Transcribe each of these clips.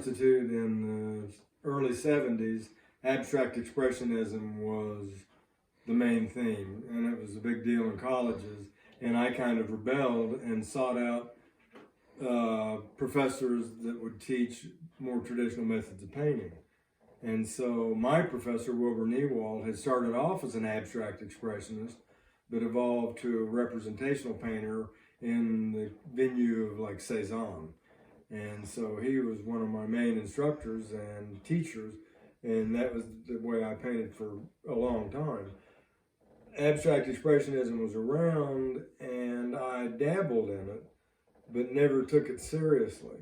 Institute in the early 70s, abstract expressionism was the main theme, and it was a big deal in colleges. And I kind of rebelled and sought out professors that would teach more traditional methods of painting. And so my professor, Wilbur Newald, had started off as an abstract expressionist, but evolved to a representational painter in the venue of like Cézanne. And so he was one of my main instructors and teachers, and that was the way I painted for a long time. Abstract expressionism was around, and I dabbled in it, but never took it seriously.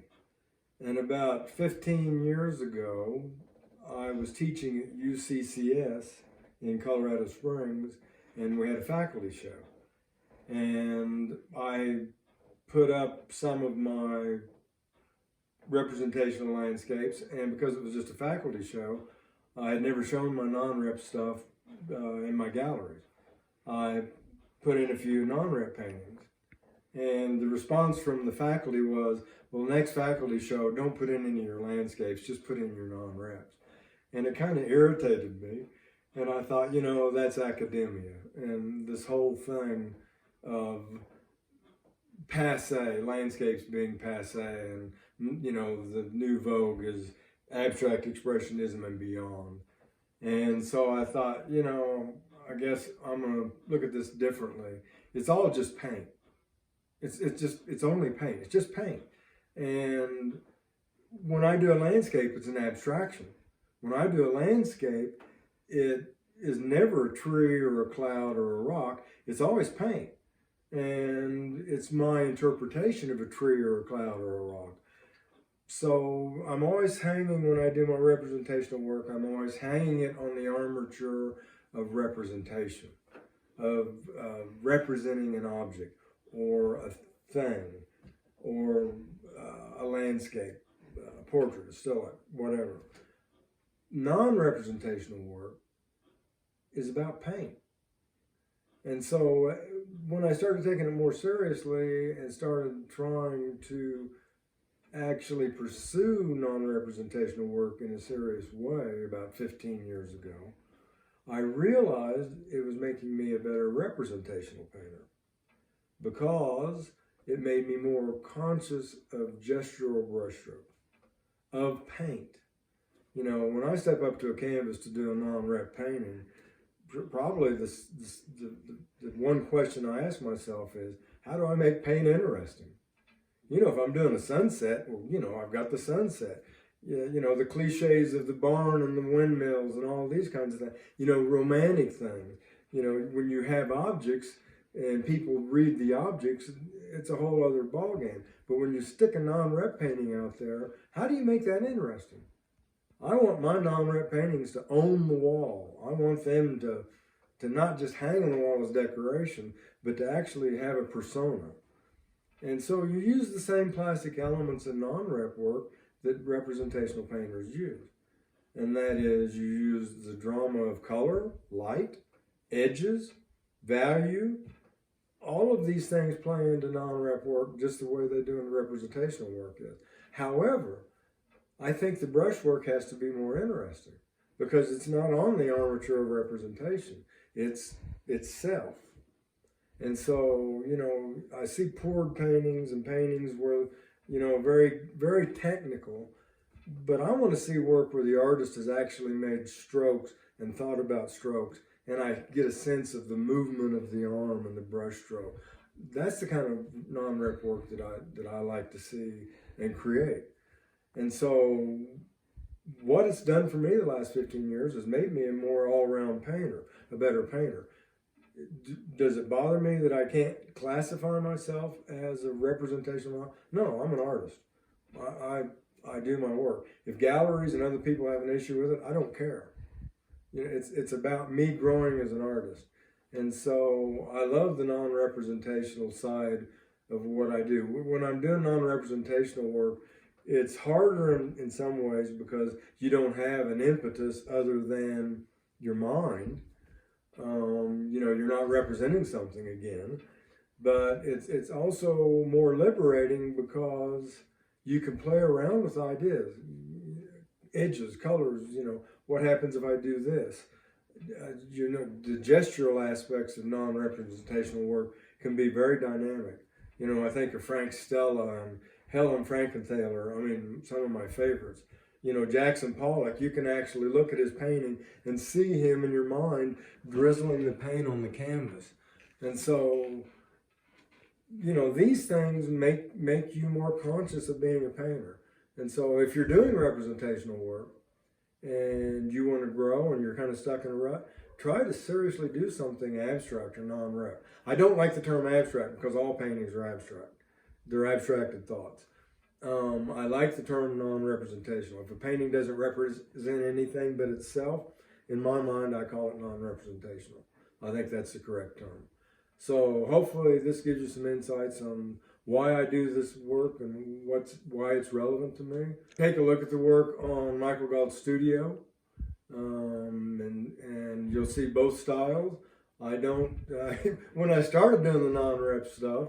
And about 15 years ago, I was teaching at UCCS in Colorado Springs, and we had a faculty show. And I put up some of my representational landscapes, and because it was just a faculty show, I had never shown my non-rep stuff in my galleries. I put in a few non-rep paintings, and the response from the faculty was, well, next faculty show, don't put in any of your landscapes, just put in your non-reps. And it kind of irritated me, and I thought, you know, that's academia, and this whole thing of passé, landscapes being passé, and, you know, the new vogue is abstract expressionism and beyond. And so I thought, you know, I guess I'm going to look at this differently. It's all just paint. It's only paint. It's just paint. And when I do a landscape, it's an abstraction. When I do a landscape, it is never a tree or a cloud or a rock. It's always paint. And it's my interpretation of a tree or a cloud or a rock. So I'm always hanging, when I do my representational work, I'm always hanging it on the armature of representation, of representing an object or a thing or a landscape, a portrait, a still life, whatever. Non-representational work is about paint. And so when I started taking it more seriously and started trying to actually pursue non-representational work in a serious way about 15 years ago, I realized it was making me a better representational painter because it made me more conscious of gestural brushstrokes, of paint. You know, when I step up to a canvas to do a non-rep painting, probably the one question I ask myself is, how do I make paint interesting? You know, if I'm doing a sunset, well, you know, I've got the sunset. Yeah, you know, the cliches of the barn and the windmills and all these kinds of things. You know, romantic things. You know, when you have objects and people read the objects, it's a whole other ballgame. But when you stick a non-rep painting out there, how do you make that interesting? I want my non-rep paintings to own the wall. I want them to not just hang on the wall as decoration, but to actually have a persona. And so you use the same plastic elements in non-rep work that representational painters use. And that is, you use the drama of color, light, edges, value. All of these things play into non-rep work just the way they do in representational work is. However, I think the brushwork has to be more interesting because it's not on the armature of representation. It's self. And so, you know, I see poured paintings and paintings where, you know, very, very technical, but I want to see work where the artist has actually made strokes and thought about strokes, and I get a sense of the movement of the arm and the brush stroke. That's the kind of non-rep work that I like to see and create. And so what it's done for me the last 15 years has made me a more all-round painter, a better painter. Does it bother me that I can't classify myself as a representational artist? No, I'm an artist. I do my work. If galleries and other people have an issue with it, I don't care. You know, it's about me growing as an artist. And so I love the non-representational side of what I do. When I'm doing non-representational work, it's harder in some ways because you don't have an impetus other than your mind. You know, you're not representing something again, but it's also more liberating because you can play around with ideas, edges, colors, what happens if I do this? The gestural aspects of non-representational work can be very dynamic. I think of Frank Stella and Helen Frankenthaler, some of my favorites. Jackson Pollock, you can actually look at his painting and see him in your mind drizzling the paint on the canvas. And so, these things make you more conscious of being a painter. And so if you're doing representational work and you want to grow and you're kind of stuck in a rut, try to seriously do something abstract or non-rep. I don't like the term abstract because all paintings are abstract. They're abstracted thoughts. I like the term non-representational. If a painting doesn't represent anything but itself, in my mind, I call it non-representational. I think that's the correct term. So hopefully this gives you some insights on why I do this work and why it's relevant to me. Take a look at the work on Michael Gault's studio, and you'll see both styles. When I started doing the non-rep stuff,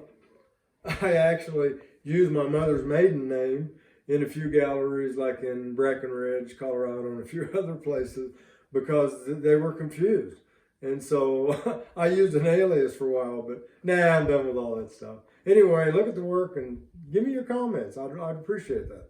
I actually used my mother's maiden name in a few galleries, like in Breckenridge, Colorado, and a few other places, because they were confused. And so I used an alias for a while, but now I'm done with all that stuff. Anyway, look at the work and give me your comments. I'd appreciate that.